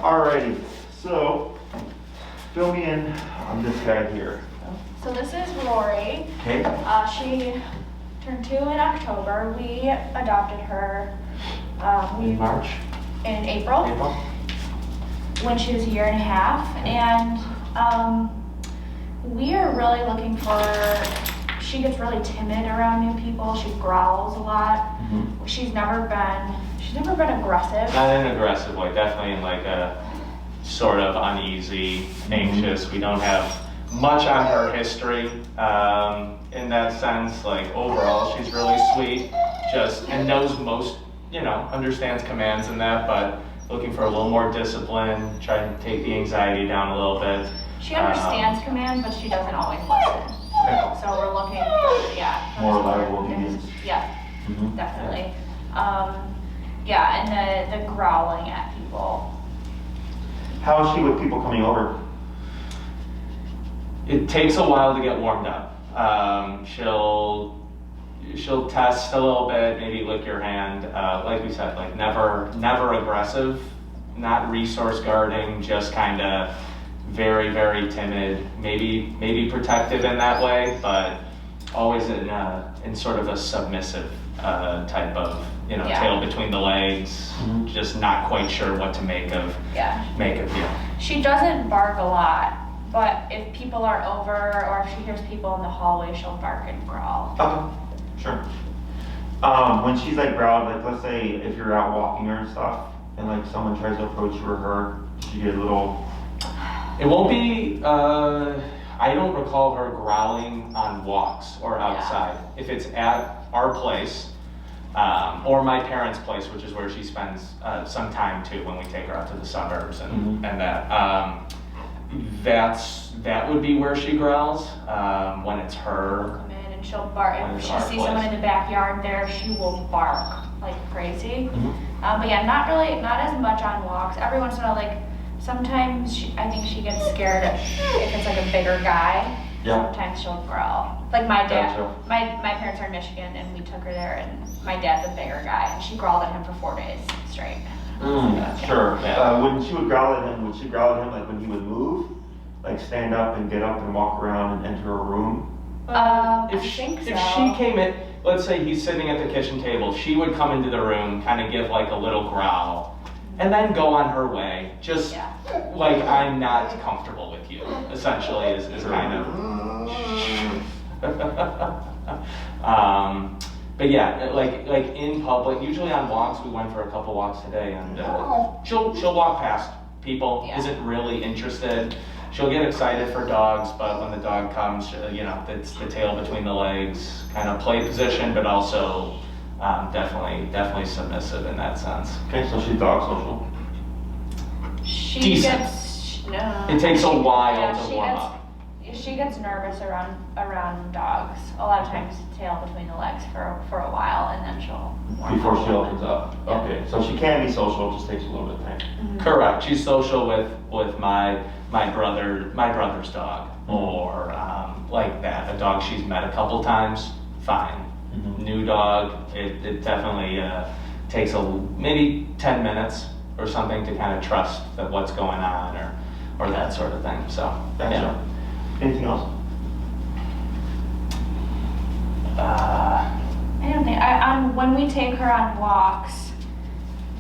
Alrighty, so fill me in on this guy here. So this is Rory. Okay. She turned 2 in October. We adopted her In March? in April, when she was 1.5 years. And we are really looking for, she gets really timid around new people. She growls a lot. Mm-hmm. She's never been aggressive. Not in an aggressive way, definitely in like a sort of uneasy, anxious. We don't have much on her history in that sense. Like overall, she's really sweet, and knows most, understands commands and that, but looking for a little more discipline, trying to take the anxiety down a little bit. She understands commands, but she doesn't always listen. Okay. So we're looking for, More reliable obedience. Yeah, Mm-hmm. definitely. And the growling at people. How is she with people coming over? It takes a while to get warmed up. She'll test a little bit, maybe lick your hand. Like we said, like never aggressive, not resource guarding, just kind of very, very timid, maybe protective in that way, but always in sort of a submissive type of, tail between the legs, just not quite sure what to make of you. She doesn't bark a lot, but if people are over or if she hears people in the hallway, she'll bark and growl. Okay, sure. When she's like growled, like let's say if you're out walking her and stuff, and like someone tries to approach you or her, does she get a little? It won't be, I don't recall her growling on walks or outside. Yeah. If it's at our place, or my parents' place, which is where she spends some time too when we take her out to the suburbs and that would be where she growls. When it's her. Come in and she'll bark. If she sees someone in the backyard there, she will bark like crazy. But yeah, not as much on walks. Every once in a while, like sometimes I think she gets scared if it's like a bigger guy. Yeah. Sometimes she'll growl. Like my dad, Gotcha. my parents are in Michigan and we took her there and my dad's a bigger guy and she growled at him for 4 days straight. Sure. When she would growl at him, would she growl at him like when he would move? Like stand up and get up and walk around and enter a room? If she came in, let's say he's sitting at the kitchen table, she would come into the room, kind of give like a little growl, and then go on her way. Just like I'm not comfortable with you, essentially is kind of. But yeah, like in public, usually on walks, we went for a couple walks today, and she'll walk past people, isn't really interested. She'll get excited for dogs, but when the dog comes, it's the tail between the legs, kind of play position, but also definitely submissive in that sense. Okay, so she's dog social. It takes a while to warm up. She gets nervous around dogs. A lot of times, tail between the legs for a while, and then she'll warm up. Before she opens up. Yeah. Okay, so she can be social. It just takes a little bit of time. Mm-hmm. Correct. She's social with my brother's dog, or like that. A dog she's met a couple times, fine. New dog, it definitely takes maybe 10 minutes or something to kind of trust that what's going on or that sort of thing. So Gotcha. Anything else? I don't think. When we take her on walks,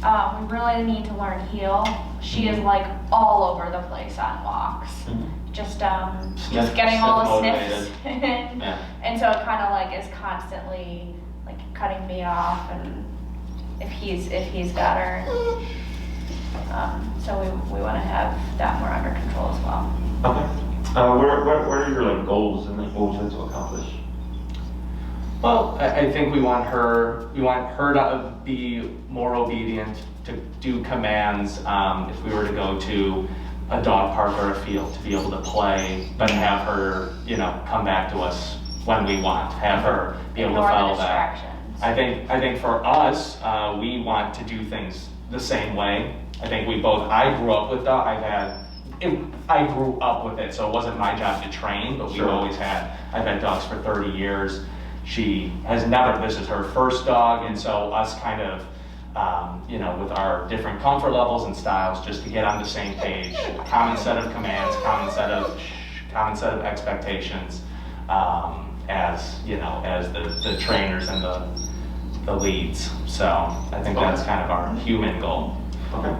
we really need to learn heel. She is like all over the place on walks. Just getting all the sniffs in. And so it kind of like is constantly like cutting me off, and if he's got her. So we want to have that more under control as well. Okay. What are your like goals and like what would you like to accomplish? Well, I think we want her to be more obedient, to do commands. If we were to go to a dog park or a field, to be able to play, but have her, come back to us when we want. Have her be able to follow that. I think for us, we want to do things the same way. I think I grew up with dogs. I grew up with it, so it wasn't my job to train, but I've had dogs for 30 years. She has never, this is her first dog, and so us kind of you know, with our different comfort levels and styles, just to get on the same page, common set of commands, common set of expectations, as, you know, as the trainers and the leads. So I think that's kind of our human goal. Okay.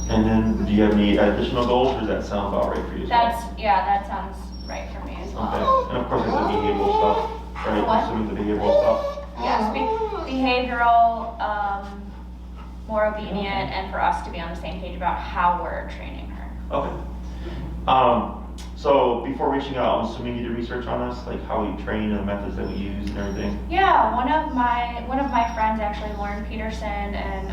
And then, do you have any additional goals, or does that sound about right for you? That sounds right for me as well. Okay. And of course, there's the behavioral stuff, right? What? Assuming the behavioral stuff. Yes, behavioral, more obedient, and for us to be on the same page about how we're training her. Okay. So before reaching out, I'm assuming you did research on us, like how we train and the methods that we use and everything. Yeah, one of my friends actually, Lauren Peterson and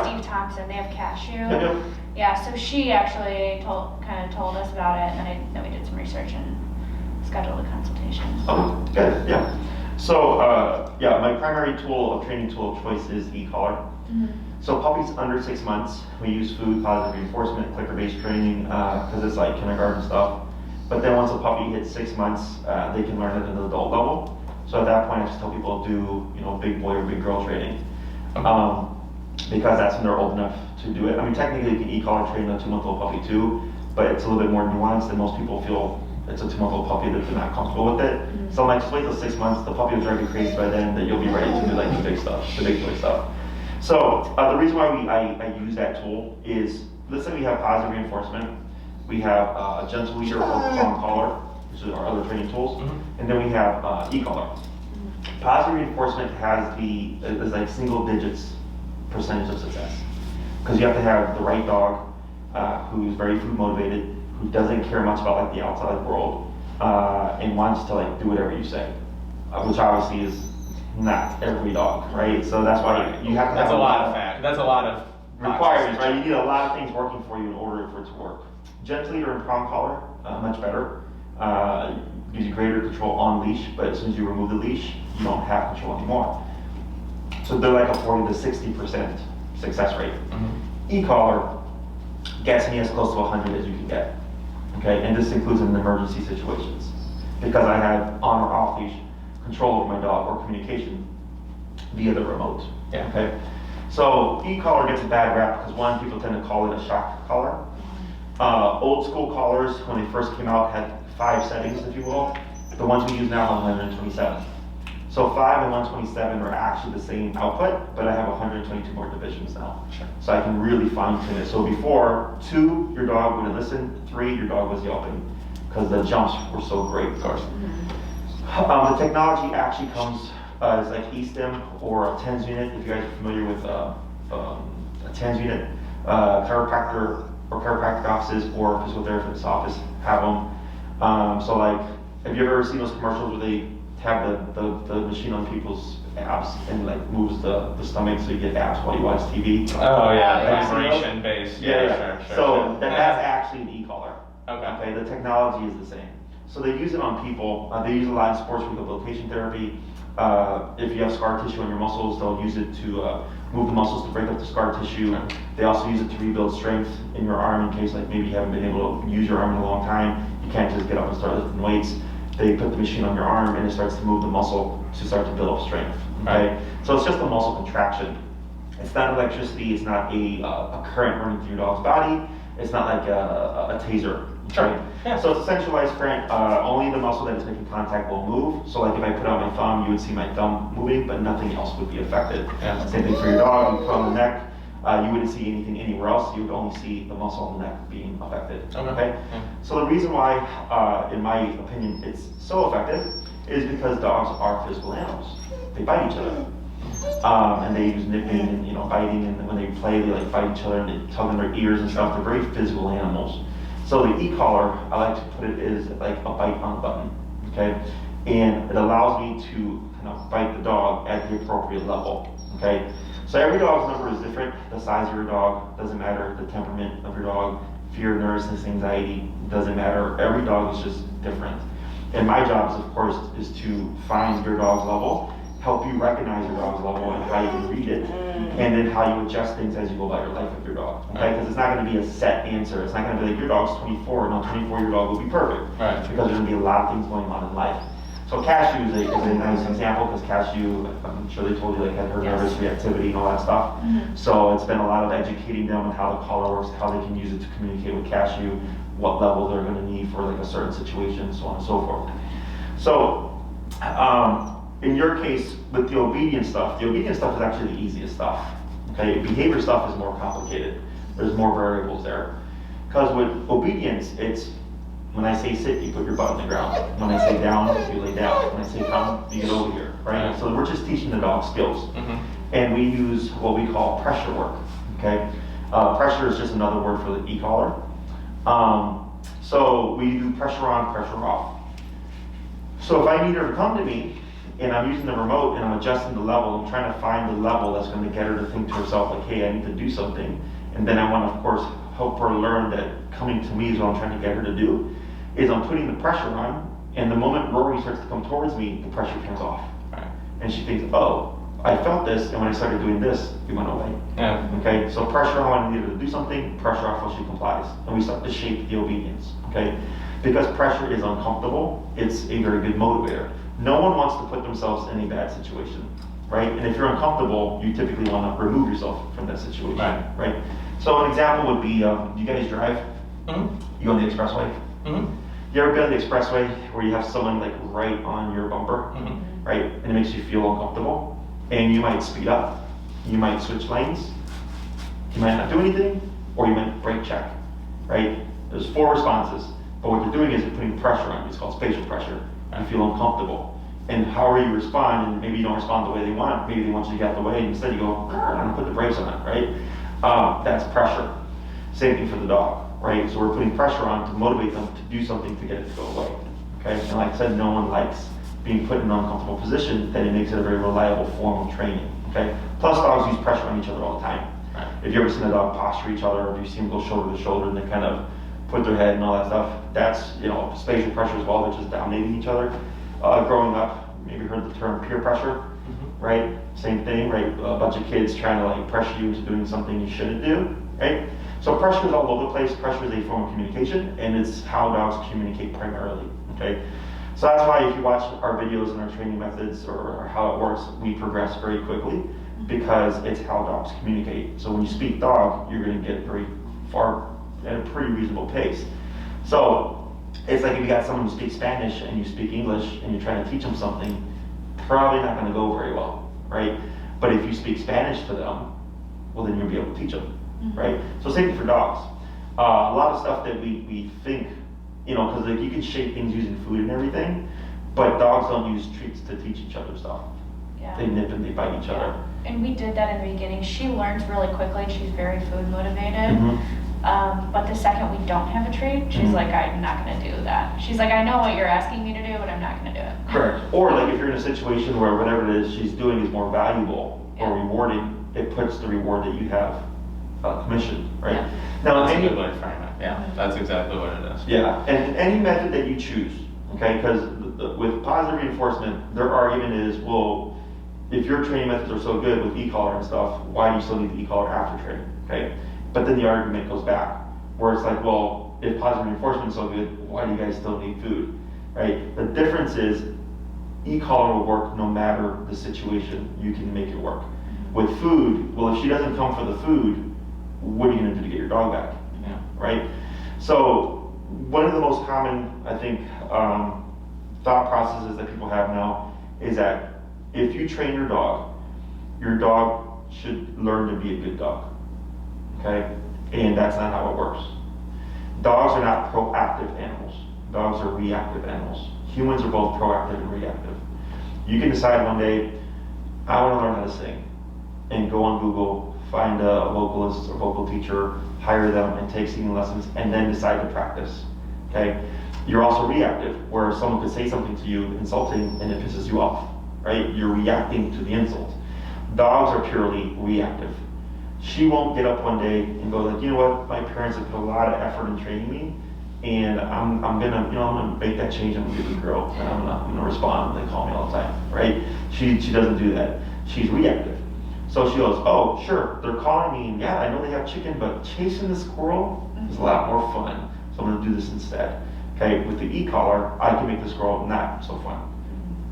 Steve Thompson, they have Cashew. Yep. Yeah, so she actually kind of told us about it, and then we did some research and scheduled a consultation. Okay, good, yeah. So, my primary training tool of choice is e-collar. Mm-hmm. So puppies under 6 months, we use food, positive reinforcement, clicker-based training, because it's like kindergarten stuff. But then once a puppy hits 6 months, they can learn it at an adult level. So at that point, I just tell people to do, big boy or big girl training. Because that's when they're old enough to do it. I mean, technically you can e-collar train a 2-month-old puppy too, but it's a little bit more nuanced, and most people feel it's a 2-month-old puppy that they're not comfortable with it. Mm-hmm. So I'm like, just wait till 6 months, the puppy will drive you crazy by then, that you'll be ready to do like the big stuff, the big boy stuff. So the reason why I use that tool is, let's say we have positive reinforcement, we have a gentle leader or prong collar, which is our other training tools, and then we have e-collar. Positive reinforcement is like single digits percentage of success, because you have to have the right dog who's very food motivated, who doesn't care much about like the outside world, and wants to like do whatever you say, which obviously is not every dog, right? So that's why you have to have a lot of requirements, right? You need a lot of things working for you in order for it to work. Gentle leader and prong collar, much better. Gives you greater control on leash, but as soon as you remove the leash, you don't have control anymore. So they're like a 40 to 60% success rate. Mm-hmm. E-collar gets me as close to 100 as you can get. Okay, and this includes in emergency situations, because I have on or off leash control over my dog or communication via the remote. Yeah. Okay. So e-collar gets a bad rap because one, people tend to call it a shock collar. Old school collars, when they first came out, had 5 settings, if you will. The ones we use now have 127. So 5 and 127 are actually the same output, but I have 122 more divisions now. Sure. So I can really fine tune it. So before, 2, your dog wouldn't listen. 3, your dog was yelping, because the jumps were so great, of course. The technology actually comes as like eStim or a TENS unit. If you guys are familiar with a TENS unit, chiropractor or chiropractic offices or physical therapist office have them. So like, have you ever seen those commercials where they have the machine on people's abs and like moves the stomach so you get abs while you watch TV? Oh yeah, Right. vibration based. Yeah. Sure. So that's actually an e-collar. Okay. The technology is the same. So they use it on people. They use it a lot in sports rehabilitation therapy. If you have scar tissue on your muscles, they'll use it to move the muscles to break up the scar tissue. Okay. They also use it to rebuild strength in your arm in case like maybe you haven't been able to use your arm in a long time. You can't just get up and start lifting weights. They put the machine on your arm and it starts to move the muscle to start to build up strength. Okay, Right. So it's just a muscle contraction. It's not electricity. It's not a current running through your dog's body. It's not like a taser. Sure. Right? Yeah. So it's a centralized current. Only the muscle that is making contact will move. So like if I put out my thumb, you would see my thumb moving, but nothing else would be affected. Yeah. Same thing for your dog. You put on the neck, you wouldn't see anything anywhere else. You would only see the muscle on the neck being affected. Okay. Yeah. So the reason why, in my opinion, it's so effective is because dogs are physical animals. They bite each other. And they use nipping and biting, and when they play, they like bite each other and they tug on their ears and stuff. They're very physical animals. So the e-collar, I like to put it, is like a bite on the button, okay? And it allows me to kind of bite the dog at the appropriate level, okay? So every dog's number is different. The size of your dog doesn't matter. The temperament of your dog, fear, nervousness, anxiety, doesn't matter. Every dog is just different. And my job, of course, is to find your dog's level, help you recognize your dog's level and how you can read it, and then how you adjust things as you go about your life with your dog. Okay, because it's not going to be a set answer. It's not going to be like your dog's 24, no, 24 your dog will be perfect. Right. Because there's going to be a lot of things going on in life. So So Cashew is a nice example because Cashew, I'm sure they told you, like had her nervous reactivity and all that stuff. So it's been a lot of educating them on how the collar works, how they can use it to communicate with Cashew, what level they're going to need for like a certain situation, so on and so forth. So in your case with the obedience stuff is actually the easiest stuff. Okay, behavior stuff is more complicated. There's more variables there. Because with obedience, it's when I say sit, you put your butt on the ground. When I say down, you lay down. When I say come, you get over here, right? So we're just teaching the dog skills. And we use what we call pressure work, okay? Pressure is just another word for the e-collar. So we do pressure on, pressure off. So if I need her to come to me, and I'm using the remote and I'm adjusting the level, I'm trying to find the level that's going to get her to think to herself, like, hey, I need to do something. And then I want to, of course, help her learn that coming to me is what I'm trying to get her to do, is I'm putting the pressure on, and the moment Rory starts to come towards me, the pressure turns off. Right. And she thinks, oh, I felt this, and when I started doing this, it went away. Yeah. Okay, so pressure on when I need her to do something, pressure off when she complies. And we start to shape the obedience, okay? Because pressure is uncomfortable, it's a very good motivator. No one wants to put themselves in a bad situation, right? And if you're uncomfortable, you typically want to remove yourself from that situation, right? So an example would be, do you guys drive? You on the expressway? You ever been on the expressway where you have someone like right on your bumper, right? And it makes you feel uncomfortable, and you might speed up, you might switch lanes, you might not do anything, or you might brake check, right? There's 4 responses, but what you're doing is you're putting pressure on you. It's called spatial pressure. You feel uncomfortable. And however you respond, and maybe you don't respond the way they want, maybe they want you to get out of the way, and instead you go, I'm gonna put the brakes on it, right? That's pressure. Same thing for the dog, right? So we're putting pressure on to motivate them to do something to get it to go away, okay? And like I said, no one likes being put in an uncomfortable position, then it makes it a very reliable form of training, okay? Plus dogs use pressure on each other all the time. If you ever seen a dog posture each other, or if you see them go shoulder to shoulder and they kind of put their head and all that stuff, that's, you know, spatial pressure as well. They're just dominating each other. Growing up, maybe heard the term peer pressure, right? Same thing, right? A bunch of kids trying to like pressure you into doing something you shouldn't do, right? So pressure is all over the place. Pressure is a form of communication, and it's how dogs communicate primarily, okay? So that's why if you watch our videos and our training methods or how it works, we progress very quickly because it's how dogs communicate. So when you speak dog, you're gonna get very far at a pretty reasonable pace. So it's like if you got someone who speaks Spanish and you speak English and you're trying to teach them something, probably not going to go very well, right? But if you speak Spanish to them, well then you'll be able to teach them, right? So same thing for dogs. A lot of stuff that we think, you know, because like you can shape things using food and everything, but dogs don't use treats to teach each other stuff. Yeah. They nip and they bite each other. And we did that in the beginning. She learns really quickly and she's very food motivated. But the second we don't have a treat, she's like, I'm not going to do that. She's like, I know what you're asking me to do, but I'm not going to do it. Correct. Or like if you're in a situation where whatever it is she's doing is more valuable or rewarding, it puts the reward that you have commissioned, right? Now, that's a good way to frame it. Yeah, that's exactly what it is. Yeah, and any method that you choose, okay, because with positive reinforcement, their argument is, well, if your training methods are so good with e-collar and stuff, why do you still need the e-collar after training, okay? But then the argument goes back, where it's like, well, if positive reinforcement is so good, why do you guys still need food, right? The difference is e-collar will work no matter the situation. You can make it work. With food, well, if she doesn't come for the food, what are you going to do to get your dog back, right? So one of the most common, I think, thought processes that people have now is that if you train your dog should learn to be a good dog. Okay, and that's not how it works. Dogs are not proactive animals. Dogs are reactive animals. Humans are both proactive and reactive. You can decide one day, I want to learn how to sing, and go on Google, find a vocalist or vocal teacher, hire them and take singing lessons, and then decide to practice. Okay, you're also reactive, where someone could say something to you insulting and it pisses you off, right? You're reacting to the insult. Dogs are purely reactive. She won't get up one day and go like, you know what, my parents have put a lot of effort in training me, and I'm gonna make that change. I'm a good girl, and I'm gonna respond when they call me all the time, right? She doesn't do that. She's reactive. So she goes, oh, sure, they're calling me, and yeah, I know they have chicken, but chasing the squirrel is a lot more fun, so I'm gonna do this instead. Okay, with the e-collar, I can make the squirrel not so fun.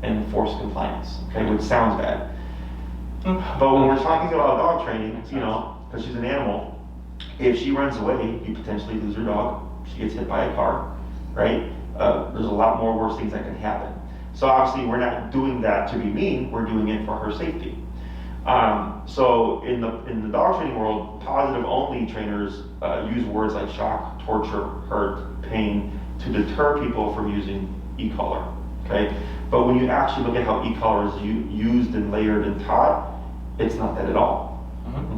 and enforce compliance, okay, which sounds bad. But when we're talking about dog training, you know, because she's an animal, if she runs away, you potentially lose your dog. She gets hit by a car, right? There's a lot more worse things that can happen. So obviously we're not doing that to be mean, we're doing it for her safety. So in the dog training world, positive only trainers use words like shock, torture, hurt, pain to deter people from using e-collar, okay? But when you actually look at how e-collar is used and layered and taught, it's not that at all,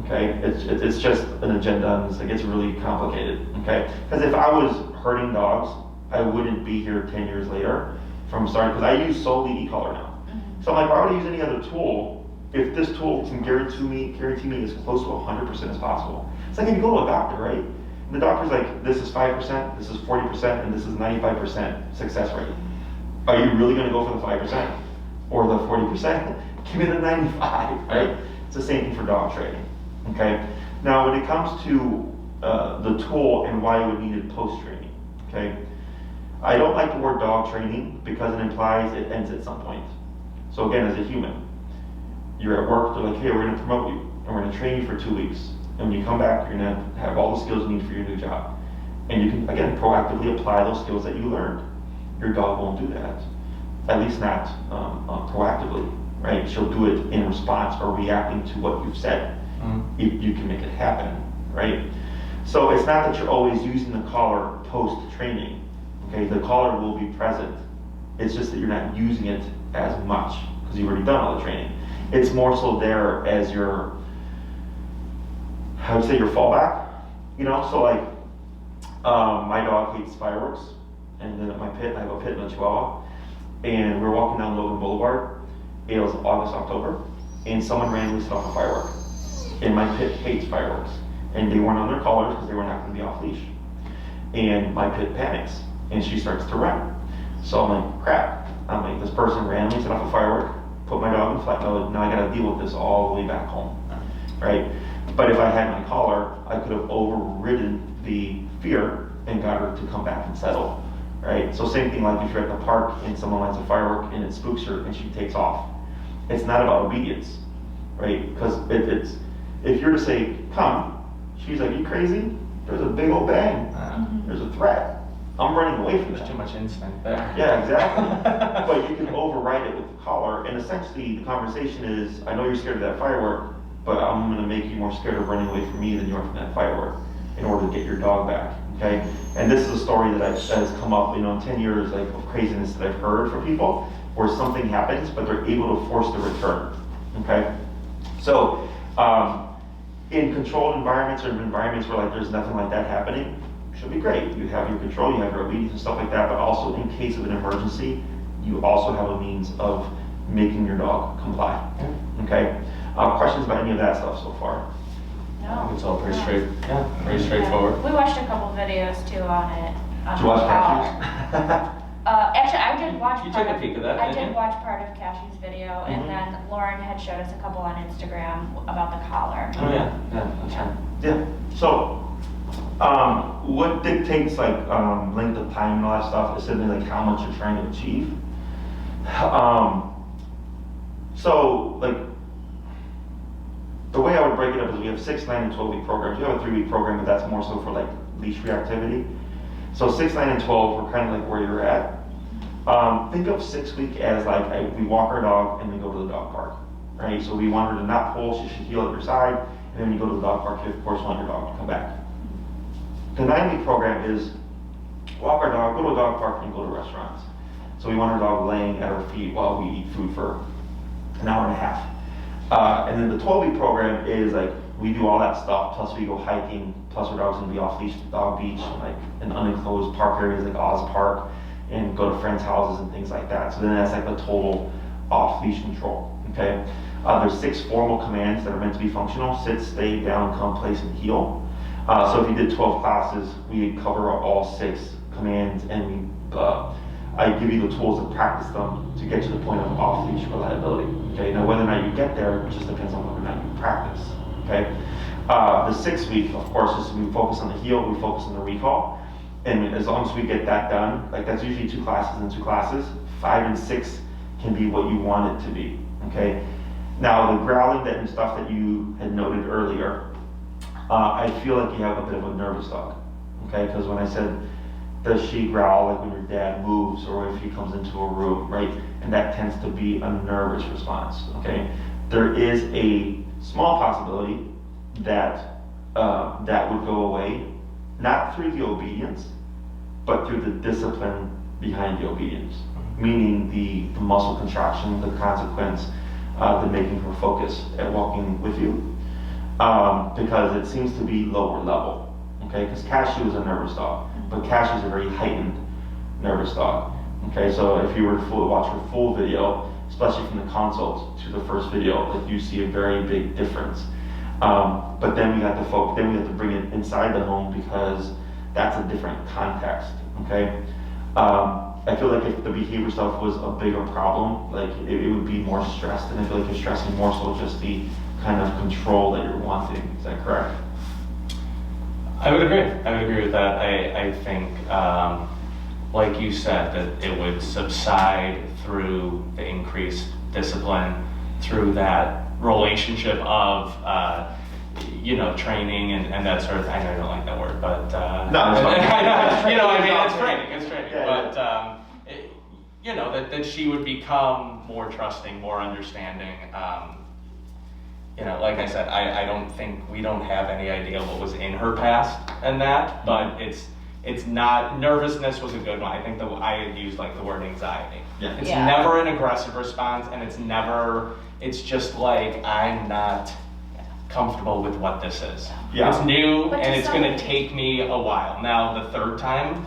okay? It's just an agenda, and it gets really complicated, okay? Because if I was hurting dogs, I wouldn't be here 10 years later from starting, because I use solely e-collar now. So I'm like, why would I use any other tool if this tool can guarantee me as close to 100% as possible? It's like if you go to a doctor, right? And the doctor's like, this is 5%, this is 40%, and this is 95% success rate. Are you really going to go for the 5% or the 40%? Give me the 95, right? It's the same thing for dog training, okay? Now, when it comes to the tool and why you would need it post-training, okay? I don't like the word dog training because it implies it ends at some point. So again, as a human, you're at work, they're like, hey, we're going to promote you, and we're going to train you for 2 weeks. And when you come back, you're going to have all the skills you need for your new job. And you can, again, proactively apply those skills that you learned. Your dog won't do that, at least not proactively, right? She'll do it in response or reacting to what you've said. If you can make it happen, right? So it's not that you're always using the collar post-training, okay? The collar will be present. It's just that you're not using it as much because you've already done all the training. It's more so there as your, I would say, your fallback, you know? So like, my dog hates fireworks, and then at my pit, I have a pit and a Chihuahua, and we're walking down Logan Boulevard. It was August, October, and someone randomly set off a firework. And my pit hates fireworks, and they weren't on their collars because they were not going to be off leash. And my pit panics, and she starts to run. So I'm like, crap. I'm like, this person randomly set off a firework, put my dog in flight mode. Now I got to deal with this all the way back home, right? But if I had my collar, I could have overridden the fear and got her to come back and settle, right? So same thing like if you're at the park and someone lights a firework and it spooks her and she takes off. It's not about obedience, right? Because it's, if you're to say, come, she's like, you crazy? There's a big old bang. There's a threat. I'm running away from There's that. too much instinct there. Yeah, exactly. But you can override it with the collar, and essentially the conversation is, I know you're scared of that firework, but I'm going to make you more scared of running away from me than you are from that firework in order to get your dog back, okay? And this is a story that has come up, you know, in 10 years like of craziness that I've heard from people where something happens, but they're able to force the return, okay? So, in controlled environments or environments where like there's nothing like that happening, should be great. You have your control, you have your obedience and stuff like that, but also in case of an emergency, you also have a means of making your dog comply, okay? Questions about any of that stuff so far? No. It's all pretty pretty straightforward. We watched a couple videos too on it. Did you watch Cashews? Actually, I did watch. You part took a of- peek of that, I didn't did you? watch part of Cashew's video, and then Lauren had showed us a couple on Instagram about the collar. Oh yeah, that's right. Yeah. So, what dictates like length of time and all that stuff is simply like how much you're trying to achieve. So like the way I would break it up is we have 6, 9, and 12-week programs. You have a 3-week program, but that's more so for like leash reactivity. So 6, 9, and 12 we're kind of like where you're at. Think of 6-week as like we walk our dog and we go to the dog park, right? So we want her to not pull, she should heel at your side, and then when you go to the dog park, you of course want your dog to come back. The 9-week program is walk our dog, go to a dog park, and go to restaurants. So we want our dog laying at our feet while we eat food for an hour and a half. And then the 12-week program is like we do all that stuff, plus we go hiking, plus our dog's gonna be off leash at Dog Beach, like in unenclosed park areas like Oz Park, and go to friends' houses and things like that. So then that's like the total off leash control, okay? There's 6 formal commands that are meant to be functional: sit, stay, down, come, place, and heel. So if you did 12 classes, we cover all 6 commands, and I give you the tools to practice them to get to the point of off-leash reliability. Okay, now whether or not you get there just depends on whether or not you practice. Okay, the 6th week, of course, is we focus on the heel, we focus on the recall, and as long as we get that done, like that's usually 2 classes and 2 classes. 5 and 6 can be what you want it to be, okay? Now, the growling and stuff that you had noted earlier, I feel like you have a bit of a nervous dog, okay? Because when I said, does she growl like when your dad moves or if he comes into a room, right? And that tends to be a nervous response, okay? There is a small possibility that that would go away, not through the obedience, but through the discipline behind the obedience, meaning the muscle contraction, the consequence, the making her focus at walking with you, because it seems to be lower level, okay? Because Cashew is a nervous dog, but Cashew is a very heightened nervous dog, okay? So if you were to watch her full video, especially from the consult to the first video, like you see a very big difference. But then we have to bring it inside the home because that's a different context, okay? I feel like if the behavior stuff was a bigger problem, like it would be more stressed, and I feel like you're stressing more so just the kind of control that you're wanting. Is that correct? I would agree with that. I think, like you said, that it would subside through the increased discipline, through that relationship of, training and that sort of thing. I know you don't like that word, but no, it's fine. It's training. Yeah, But that she would become more trusting, more understanding. Like I said, I don't think we don't have any idea what was in her past and that, but it's not, nervousness was a good one. I think I had used like the word anxiety. Yeah. It's never an aggressive response, and it's just like, I'm not comfortable with what this is. Yeah. It's new, But and it's gonna take me a while. Now, the third time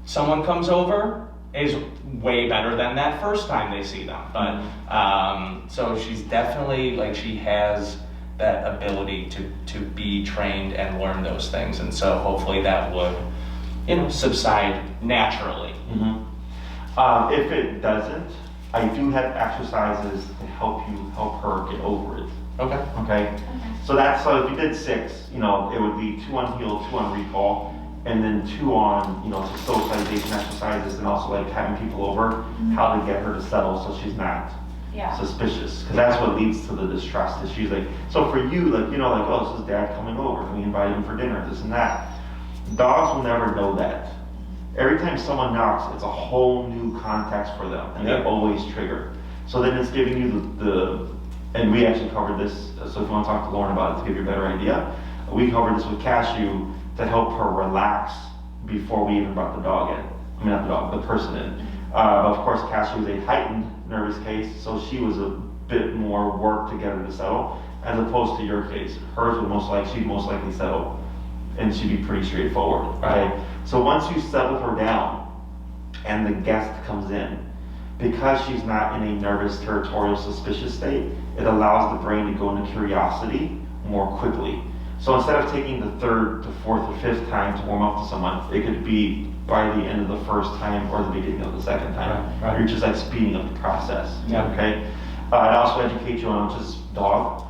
someone comes over is way better than that first time they see them. But, so she's definitely, like, she has that ability to be trained and learn those things. And so hopefully that would, subside naturally. Mm-hmm. If it doesn't, I do have exercises to help her get over it. Okay. So if you did 6, it would be 2 on heel, 2 on recall, and then 2 on, socialization exercises, and also like having people over, how to get her to settle so she's not suspicious. Because that's what leads to the distrust. Is she's like, so for you, like, oh, this is dad coming over, we invited him for dinner, this and that. Dogs will never know that. Every time someone knocks, it's a whole new context for them, and they always trigger. So then it's giving you and we actually covered this, so if you want to talk to Lauren about it to give you a better idea, we covered this with Cashew to help her relax before we even brought the dog in. I mean, not the dog, the person in. Of course, Cashew is a heightened nervous case, so she was a bit more work to get her to settle, as opposed to your case. Hers would she'd most likely settle, and she'd be pretty straightforward, right? So once you settle her down, and the guest comes in, because she's not in a nervous, territorial, suspicious state, it allows the brain to go into curiosity more quickly. So instead of taking the 3rd to 4th or 5th time to warm up to someone, it could be by the end of the first time or the beginning of the second time. Right. You're just like speeding up the process. Yeah. Okay. It also educates you on just dog.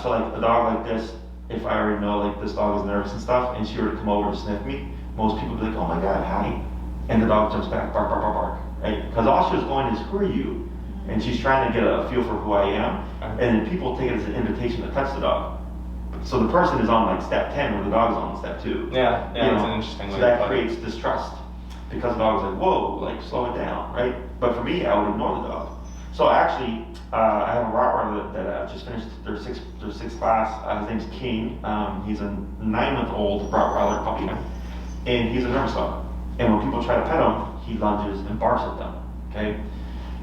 So like a dog like this, if I already know like this dog is nervous and stuff, and she were to come over to sniff me, most people would be like, oh my God, hi. And the dog jumps back, bark, bark, bark, bark. Right? Because all she was going is, who are you? And she's trying to get a feel for who I am. And then people take it as an invitation to touch the dog. So the person is on like step 10 where the dog is on step 2. Yeah, it's an interesting way. So that creates distrust because the dog's like, whoa, like slow it down, right? But for me, I would ignore the dog. So actually, I have a Rottweiler that just finished their sixth class. His name's King. He's a 9-month-old Rottweiler puppy, and he's a nervous dog. And when people try to pet him, he lunges and barks at them, okay?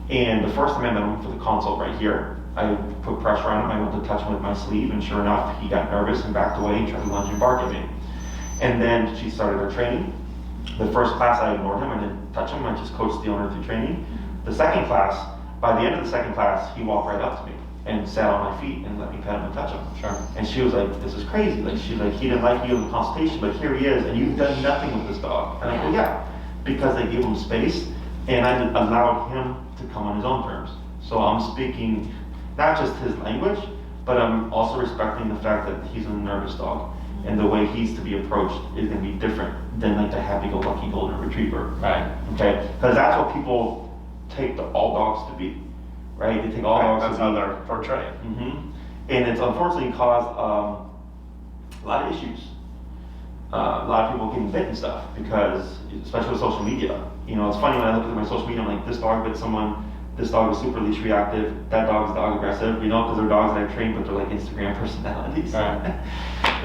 And the first time I met him for the consult right here, I put pressure on him. I went to touch him with my sleeve, and sure enough, he got nervous and backed away and tried to lunge and bark at me. And then she started her training. The first class, I ignored him. I didn't touch him. I just coached the owner through training. The second class, by the end of the second class, he walked right up to me and sat on my feet and let me pet him and touch him. Sure. And she was like, this is crazy. Like, she's like, he didn't like you in the consultation, but here he is, and you've done nothing with this dog. And I go, yeah, because I gave him space, and I allowed him to come on his own terms. So I'm speaking not just his language, but I'm also respecting the fact that he's a nervous dog, and the way he's to be approached is going to be different than like the happy-go-lucky golden retriever. Right. Okay? Because that's what people take all dogs to be, right? They take all dogs That's to how be. they're portrayed. And it's unfortunately caused a lot of issues. A lot of people getting bit and stuff because, especially with social media. You know, it's funny when I look at my social media, I'm like, this dog bit someone, this dog is super leash reactive, that dog is dog aggressive, you know, because they're dogs that I've trained, but they're like Instagram personalities. Right.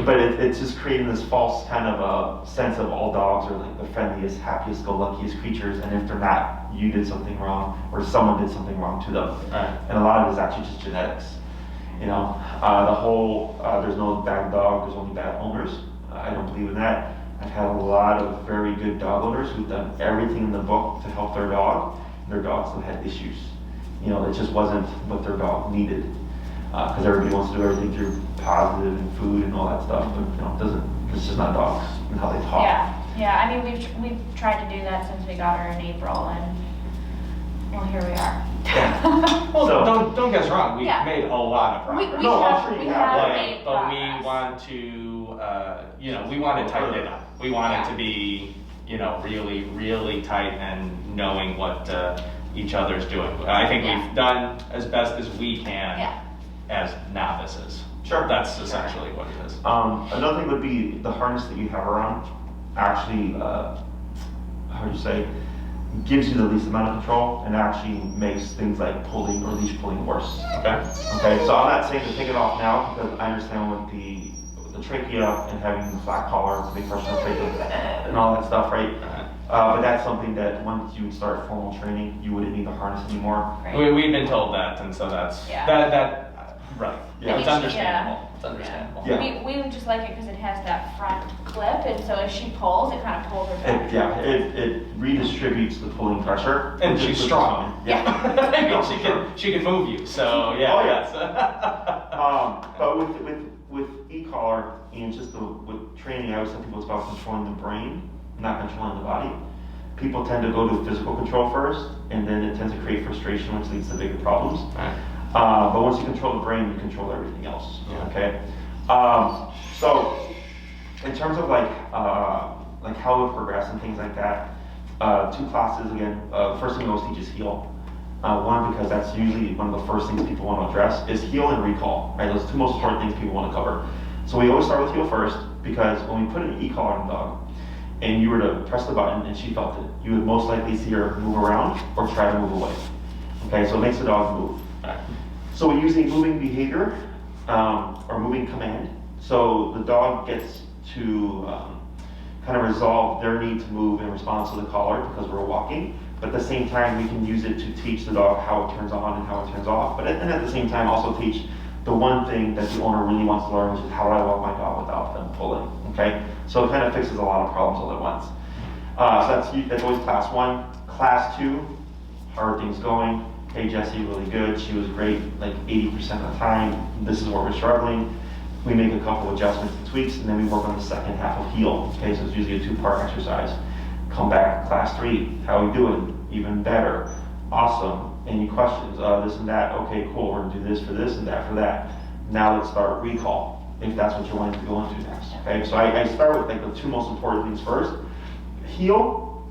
But it's just creating this false kind of a sense of all dogs are like the friendliest, happiest, go luckiest creatures, and if they're not, you did something wrong, or someone did something wrong to them. Right. And a lot of it is actually just genetics. You know, the whole, there's no bad dog, there's only bad owners. I don't believe in that. I've had a lot of very good dog owners who've done everything in the book to help their dog, and their dogs still had issues. You know, it just wasn't what their dog needed. Because everybody wants to do everything through positive and food and all that stuff, but you know, it doesn't, it's just not dogs and how they talk. Yeah, I mean, we've tried to do that since we got her in April, and well, here we are. Well, So- don't get us wrong. We've Yeah. made a lot of progress. No, I'm sure you we have, have But, made but we progress. want to, you know, we want to tighten it up. We want it to be, you know, really, really tight and knowing what each other's doing. I think Yeah. we've done as best as we can Yeah. as novices. Sure. That's essentially what it is. Another thing would be the harness that you have around actually, how do you say, gives you the least amount of control and actually makes things like pulling or leash pulling worse. Okay. Okay, so I'm not saying to take it off now because I understand with the trachea and having the flat collar, the big pressure on the trachea and all that stuff, right? But that's something that once you start formal training, you wouldn't need the harness anymore. Right. We've been told that, and so that's Yeah. right. Yeah. It's I mean, understandable. yeah. It's understandable. Yeah. We just like it because it has that front clip, and so if she pulls, it kind of pulls her back. It redistributes the pulling pressure. And which she's is strong. fine. Yeah. I mean, No, she can move you. So yeah. Oh, yeah. Yes. But with e-collar and just with training, I always tell people it's about controlling the brain, not controlling the body. People tend to go to physical control first, and then it tends to create frustration, which leads to bigger problems. Right. But once you control the brain, you control everything else. Yeah. Okay. So in terms of like how it progress and things like that, 2 classes again. First thing we always teach is heal. One, because that's usually one of the first things people want to address is heal and recall. Right, those 2 most important things people want to cover. So we always start with heal first because when we put an e-collar on the dog, and you were to press the button and she felt it, you would most likely see her move around or try to move away. Okay, so it makes the dog move. Right. So we're using moving behavior or moving command. So the dog gets to kind of resolve their need to move in response to the collar because we're walking. But at the same time, we can use it to teach the dog how it turns on and how it turns off. And at the same time, also teach the one thing that the owner really wants to learn, which is how do I walk my dog without them pulling. Okay, so it kind of fixes a lot of problems all at once. So that's always class 1. Class 2, how are things going? Hey Jessie, really good. She was great like 80% of the time. This is where we're struggling. We make a couple adjustments and tweaks, and then we work on the second half of heal. Okay, so it's usually a 2-part exercise. Come back, class 3. How are we doing? Even better. Awesome. Any questions? This and that. Okay, cool. We're gonna do this for this and that for that. Now let's start recall, if that's what you're wanting to go into next. Okay, so I start with like the 2 most important things first. Heal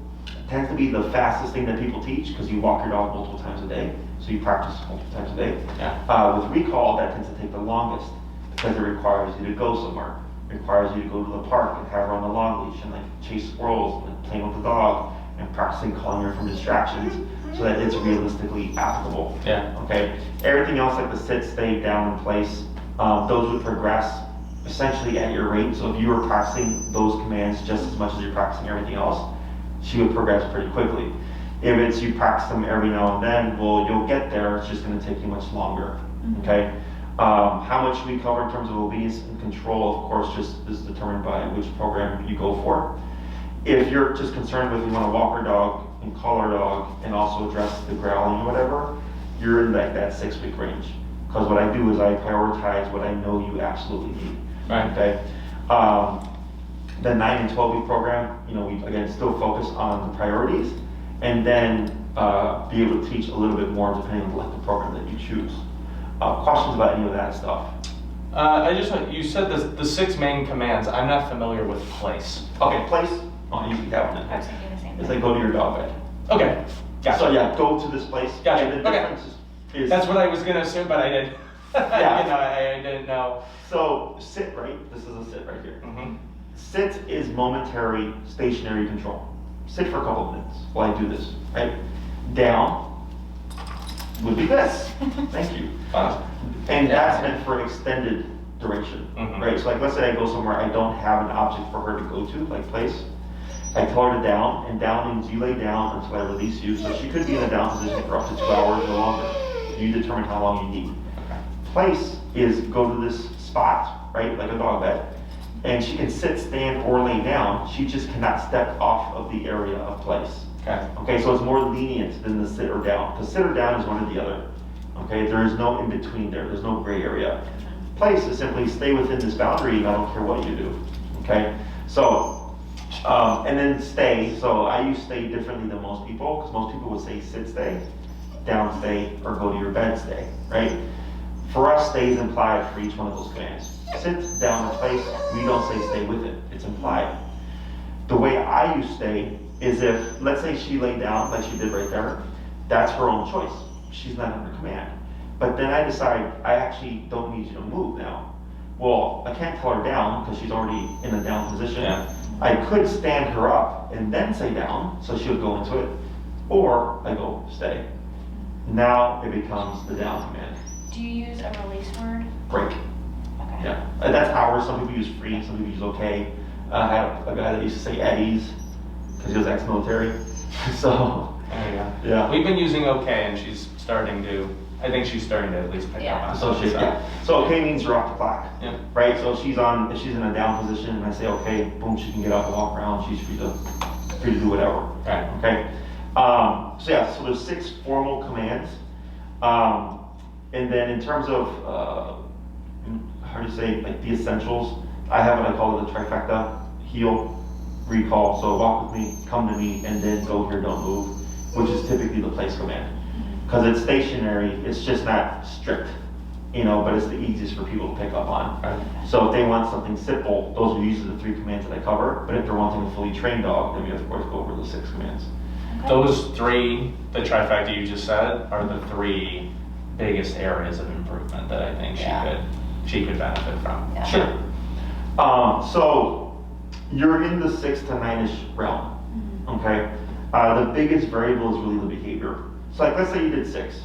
tends to be the fastest thing that people teach because you walk your dog multiple times a day, so you practice multiple times a day. Yeah. With recall, that tends to take the longest because it requires you to go somewhere. It requires you to go to the park and have her on the long leash and like chase squirrels and playing with the dog and practicing calling her from distractions so that it's realistically applicable. Yeah. Okay. Everything else like the sit, stay, down in place, those would progress essentially at your rate. So if you were practicing those commands just as much as you're practicing everything else, she would progress pretty quickly. If it's you practice them every now and then, well, you'll get there. It's just going to take you much longer. Okay. How much we cover in terms of obedience and control, of course, just is determined by which program you go for. If you're just concerned with you want to walk your dog and call our dog and also address the growling or whatever, you're in like that 6-week range. Because what I do is I prioritize what I know you absolutely need. Right. Okay. The 9 and 12-week program, you know, we again still focus on the priorities, and then be able to teach a little bit more depending on like the program that you choose. Questions about any of that stuff? You said the 6 main commands. I'm not familiar with place. Okay, place. Oh, you can have I was one. thinking the same It's thing. like go to your dog bed. Okay. Gotcha. So yeah, go to this place. Gotcha. And the Okay. difference is That's what I was gonna assume, but I didn't. Yeah. You know, I didn't know. so sit, right? This is a sit right here. Mm-hmm. Sit is momentary stationary control. Sit for a couple of minutes while I do this, right? Down would be this. Thank you. And that's meant for extended duration, Mhm. right? So like, let's say I go somewhere, I don't have an object for her to go to, like place. I tell her to down, and down means you lay down until I release you. So she could be in a down position for up to 2 hours or longer. You determine how long you need. Place is go to this spot, right, like a dog bed, and she can sit, stand, or lay down. She just cannot step off of the area of place. Okay. Okay, so it's more lenient than the sit or down. Because sit or down is one or the other. Okay, there is no in between there. There's no gray area. Place is simply stay within this boundary. I don't care what you do. Okay, so and then stay. So I use stay differently than most people because most people would say sit, stay, down, stay, or go to your bed, stay. Right? For us, stay is implied for each one of those commands. Sit, down, or place. We don't say stay with it. It's implied. The way I use stay is if, let's say she laid down like she did right there, that's her own choice. She's not under command. But then I decide, I actually don't need you to move now. Well, I can't tell her down because she's already in a down position. Yeah. I could stand her up and then say down, so she would go into it. Or I go stay. Now it becomes the down command. Do you use a release word? Break. Okay. Yeah, that's ours. Some people use free, some people use okay. I had a guy that used to say Eddie's because he was ex-military. So, There you go. yeah. We've been using okay, and she's starting to. I think she's starting to at least pick Yeah. up on So it. so okay means you're off the clock, Yeah. right? So if she's in a down position and I say okay, boom, she can get up and walk around. She's free to do whatever. Right. Okay. So yeah, so there's 6 formal commands, and then in terms of how do you say, like the essentials, I have what I call the trifecta: heal, recall. So walk with me, come to me, and then go here, don't move, which is typically the place command. Because it's stationary, it's just not strict, but it's the easiest for people to pick up on. Right. So if they want something simple, those are usually the 3 commands that I cover. But if they're wanting a fully trained dog, then we of course go over the 6 commands. Okay. Those 3, the trifecta you just said, are the 3 biggest areas of improvement that I think she could benefit from. Yeah. Sure. So you're in the 6 to 9-ish realm, okay? The biggest variable is really the behavior. So like, let's say you did 6,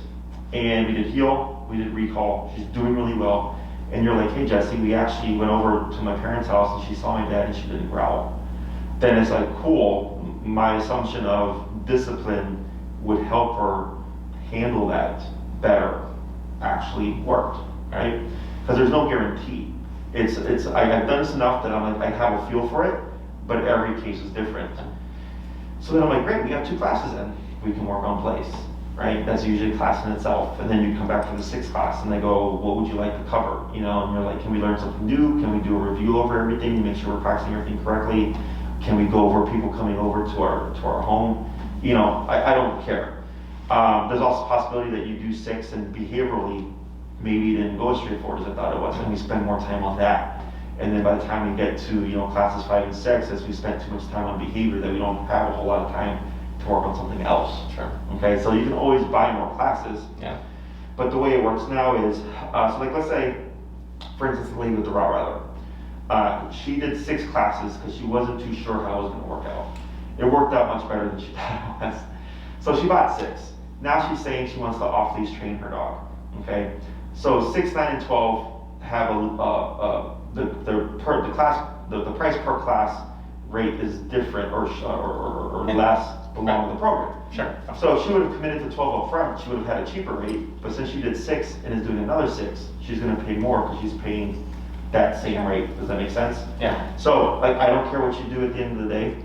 and we did heal, we did recall, she's doing really well, and you're like, hey Jesse, we actually went over to my parents' house and she saw my dad and she didn't growl. Then it's like, cool, my assumption of discipline would help her handle that better actually worked, right? Because there's no guarantee. I've done this enough that I'm like, I have a feel for it, but every case is different. So then I'm like, great, we have 2 classes in. We can work on place, right? That's usually a class in itself. And then you come back to the 6th class and they go, what would you like to cover? And you're like, can we learn something new? Can we do a review over everything to make sure we're practicing everything correctly? Can we go over people coming over to our home? I don't care. There's also a possibility that you do 6 and behaviorally, maybe you didn't go as straightforward as I thought it was, and we spend more time on that. And then by the time we get to classes 5 and 6, as we spent too much time on behavior, that we don't have a whole lot of time to work on something else. Sure. Okay, so you can always buy more classes. Yeah. But the way it works now is, so like let's say, for instance, the lady with the Rottweiler. She did 6 classes because she wasn't too sure how it was going to work out. It worked out much better than she thought it was. So she bought 6. Now she's saying she wants to off-leash train her dog. Okay, so 6, 9, and 12 have the price per class rate is different or less belong to the program. Sure. So if she would have committed to 12 up front, she would have had a cheaper rate. But since she did 6 and is doing another 6, she's going to pay more because she's paying that same rate. Does that make sense? Yeah. So I don't care what you do at the end of the day.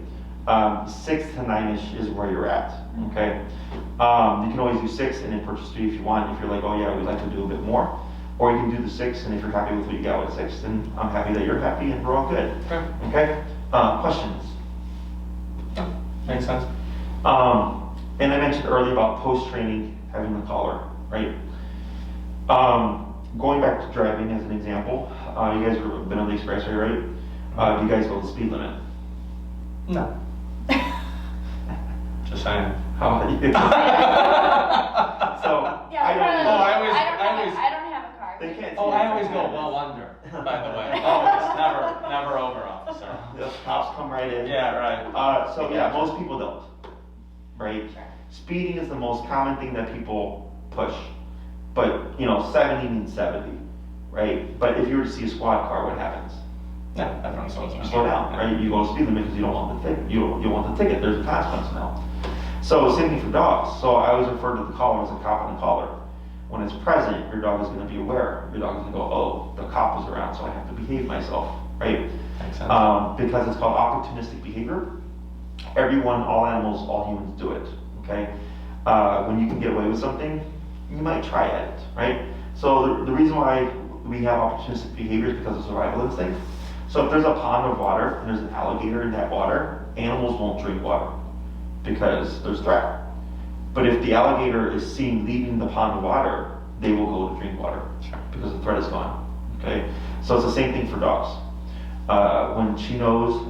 6 to 9-ish is where you're at. Okay. You can always do 6 and then purchase 3 if you want. If you're like, oh yeah, we'd like to do a bit more. Or you can do the 6, and if you're happy with what you got with 6, then I'm happy that you're happy and we're all good. Okay? Questions? Yeah. Makes sense. And I mentioned earlier about post-training having the collar, right? Going back to driving as an example, you guys have been on the expressway, right? Do you guys go the speed limit? No. Just saying. How about you? So, Yeah, I don't know. I don't have a car. They can't see Oh, it. I always go well under, by the way. Always, never over, officer. The cops come right in. Yeah, right. So yeah, most people don't, right? Sure. Speeding is the most common thing that people push, but 70 means 70, right? But if you were to see a squad car, what happens? Yeah, everyone slows You down. slow down, right? You go to speed limit because you don't want the ticket. You want the ticket. There's a consequence now. So same thing for dogs. So I always refer to the collar as a cop on the collar. When it's present, your dog is going to be aware. Your dog is going to go, oh, the cop was around, so I have to behave myself, right? Makes sense. Because it's called opportunistic behavior. Everyone, all animals, all humans do it, okay? When you can get away with something, you might try it, right? So the reason why we have opportunistic behavior is because of survival instinct. So if there's a pond of water and there's an alligator in that water, animals won't drink water because there's threat. But if the alligator is seen leaving the pond of water, they will go to drink water because the threat is gone, okay? So it's the same thing for dogs. When she knows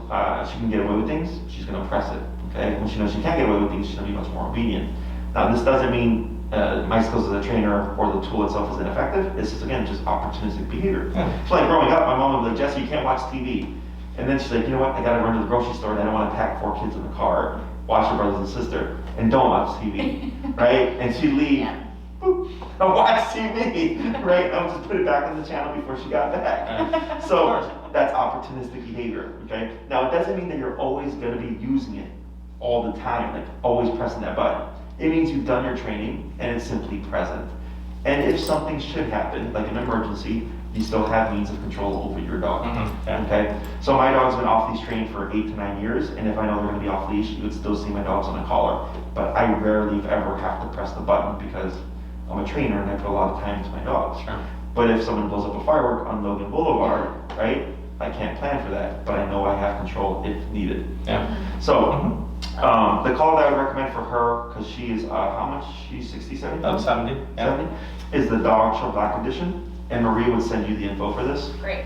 she can get away with things, she's going to press it, okay? When she knows she can't get away with things, she's going to be much more obedient. Now, this doesn't mean my skills as a trainer or the tool itself is ineffective. It's just, again, just opportunistic behavior. Yeah. So like growing up, my mom would be like, Jesse, you can't watch TV. And then she's like, you know what, I gotta run to the grocery store and I don't want to pack 4 kids in the car, watch your brothers and sister, and don't watch TV, right? And she'd leave, Yeah. boop, and watch TV, right? I would just put it back on the channel before she got back. So that's opportunistic behavior, okay? Now, it doesn't mean that you're always gonna be using it all the time, like always pressing that button. It means you've done your training and it's simply present. And if something should happen, like an emergency, you still have means of control over your dog. Yeah. Okay? So my dog's been off-leash trained for 8 to 9 years, and if I know they're gonna be off-leash, you would still see my dogs on a collar. But I rarely, if ever, have to press the button because I'm a trainer and I put a lot of time into my dogs. Sure. But if someone blows up a firework on Logan Boulevard, right, I can't plan for that, but I know I have control if needed. Yeah. So, the collar that I would recommend for her, because she is, how much? She's 60, 70? About 70. Yeah. 70, is the Dog Show Black Edition, and Maria would send you the info for this. Great.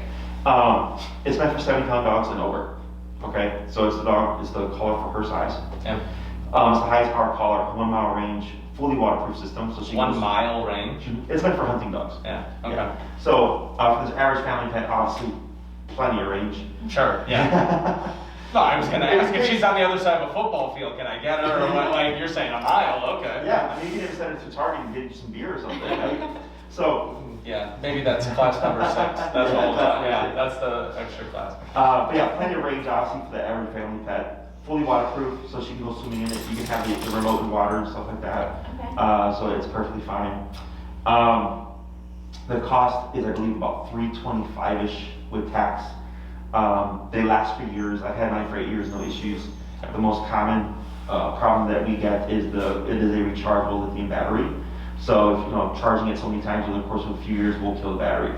It's meant for 70-pound dogs and over, okay? So it's the collar for her size. Yeah. It's the highest power collar, 1 mile range, fully waterproof system, so she 1 goes- mile range. It's meant for hunting dogs. Yeah. Okay. Yeah. So, for this average family pet, obviously, plenty of range. Sure. Yeah. No, I was gonna ask if she's on the other side of a football field, can I get her? Or what, like you're saying, a mile, okay. Yeah, I mean, you can even send it to Target and get you some beer or something, right? So, Yeah, maybe that's class number 6. That's all. Yeah, that's the extra class. but yeah, plenty of range, obviously, for the average family pet. Fully waterproof, so she can go swimming in it. You can have the remote in water and stuff like that. Okay. So it's perfectly fine. The cost is, I believe, about $325-ish with tax. They last for years. I've had mine for 8 years, no issues. The most common problem that we get is it is a rechargeable lithium battery. So if charging it so many times over the course of a few years will kill the battery.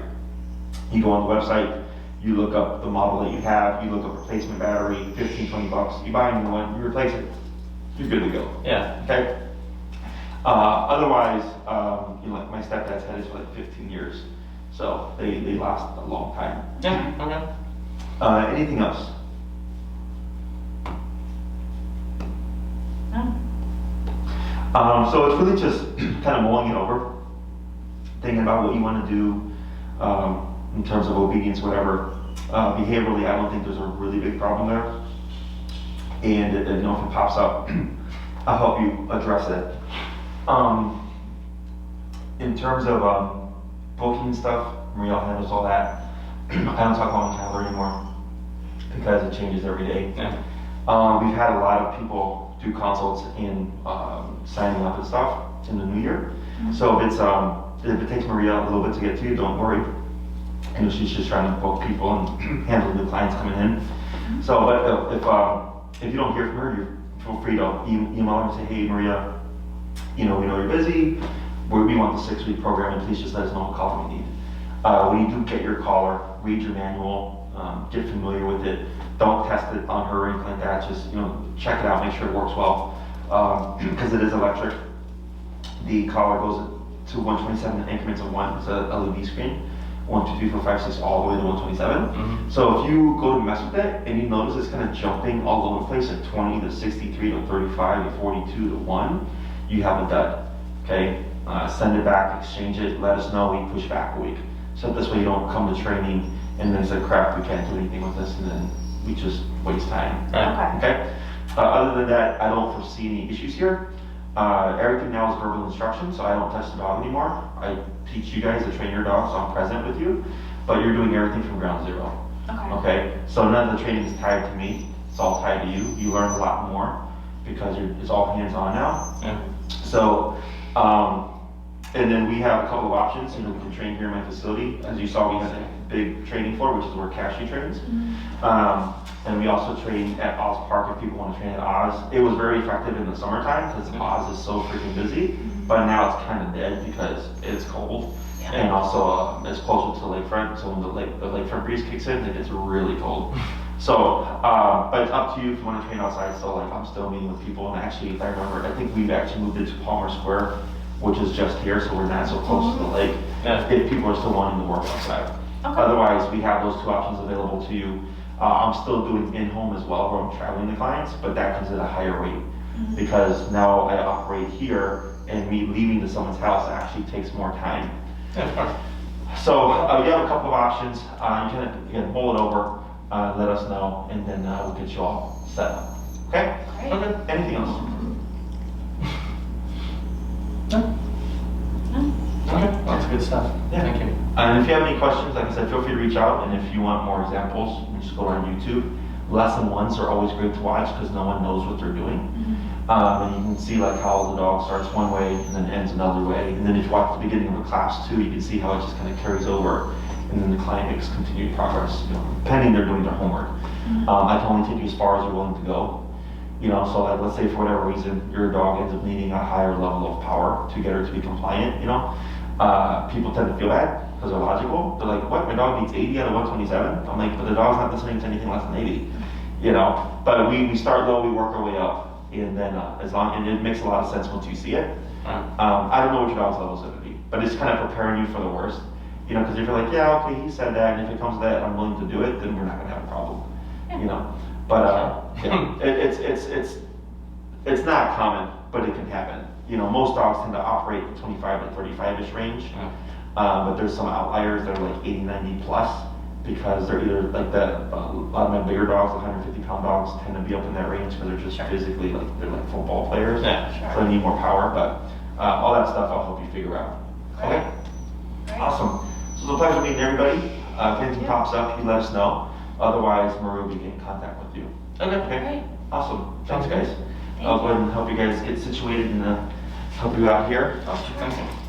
You go on the website, you look up the model that you have, you look up replacement battery, $15-20. You buy a new one, you replace it, you're good to go. Yeah. Okay. Otherwise, like my stepdad's had his for like 15 years, so they last a long time. Yeah. Okay. Anything else? No. So it's really just kind of mulling it over, thinking about what you want to do in terms of obedience, whatever. Behaviorally, I don't think there's a really big problem there. And if it pops up, I'll help you address it. In terms of booking stuff, Maria handles all that. I don't talk on the calendar anymore because it changes every day. Yeah. We've had a lot of people do consults in signing up and stuff in the new year. So if it takes Maria a little bit to get to you, don't worry. She's just trying to book people and handle new clients coming in. So, but if you don't hear from her, you feel free to email her and say, hey Maria, we know you're busy. We want the 6-week program, and please just let us know what collar we need. When you do get your collar, read your manual, get familiar with it. Don't test it on her or anything like that. Just check it out, make sure it works well, because it is electric. The collar goes to 127 in increments of 1. It's a LED screen. 1, 2, 3, 4, 5, 6, all the way to 127. Mhm. So if you go to mess with it and you notice it's kind of jumping all over the place at 20 to 63 to 35 to 42 to 1, you have a dud. Okay? Send it back, exchange it, let us know, we push back a week. So this way you don't come to training and then say, crap, we can't do anything with this, and then we just waste time. Right. Okay. Okay? Other than that, I don't foresee any issues here. Everything now is verbal instruction, so I don't touch the dog anymore. I teach you guys to train your dog, so I'm present with you, but you're doing everything from ground zero. Okay. Okay? So none of the training is tied to me, it's all tied to you. You learn a lot more because it's all hands-on now. Yeah. So, and then we have a couple of options. You know, we can train here in my facility. As you saw, we have a big training floor, which is where Cashy trains. And we also train at Oz Park if people want to train at Oz. It was very effective in the summertime because Oz is so freaking busy, but now it's kind of dead because it's cold. Yeah. And also it's closer to the lakefront, so when the lakefront breeze kicks in, it gets really cold. So, but it's up to you if you want to train outside. So like I'm still meeting with people, and actually, if I remember, I think we've actually moved into Palmer Square, which is just here, so we're not so close to the lake. Yeah. If people are still wanting to work outside. Okay. Otherwise, we have those two options available to you. I'm still doing in-home as well, where I'm traveling to clients, but that comes at a higher rate because now I operate here, and me leaving to someone's house actually takes more time. Yeah, of course. So you have a couple of options. You can pull it over, let us know, and then we'll get you all set up. Okay? Great. Okay. Anything else? Okay, that's good stuff. Yeah. Thank you. And if you have any questions, like I said, feel free to reach out. And if you want more examples, you just go on YouTube. Lesson ones are always great to watch because no one knows what they're doing. And you can see like how the dog starts one way and then ends another way. And then if you watch the beginning of a class too, you can see how it just kind of carries over. And then the client makes continued progress, you know, pending they're doing their homework. I can only take you as far as you're willing to go. You know, so like let's say for whatever reason your dog ends up needing a higher level of power to get her to be compliant, you know. People tend to feel bad because they're logical. They're like, what, my dog needs 80 out of 127? I'm like, but the dog's not listening to anything less than 80. You know, but we start low, we work our way up. And then and it makes a lot of sense once you see it. I don't know what your dog's level is going to be, but it's kind of preparing you for the worst. You know, because if you're like, yeah, okay, he said that, and if it comes to that, I'm willing to do it, then we're not going to have a problem. You know, but yeah, it's not common, but it can happen. You know, most dogs tend to operate in 25 to 35-ish range, but there's some outliers that are like 80, 90 plus because they're either like a lot of my bigger dogs, 150-pound dogs, tend to be up in that range because they're just physically like they're like football players, so they need more power. But all that stuff I'll help you figure out. Okay, awesome. So it's a pleasure meeting everybody. If anything pops up, you let us know. Otherwise, Marie will be in contact with you. Okay. Awesome. Thanks, guys. I'll go ahead and help you guys get situated and help you out here. Thank you.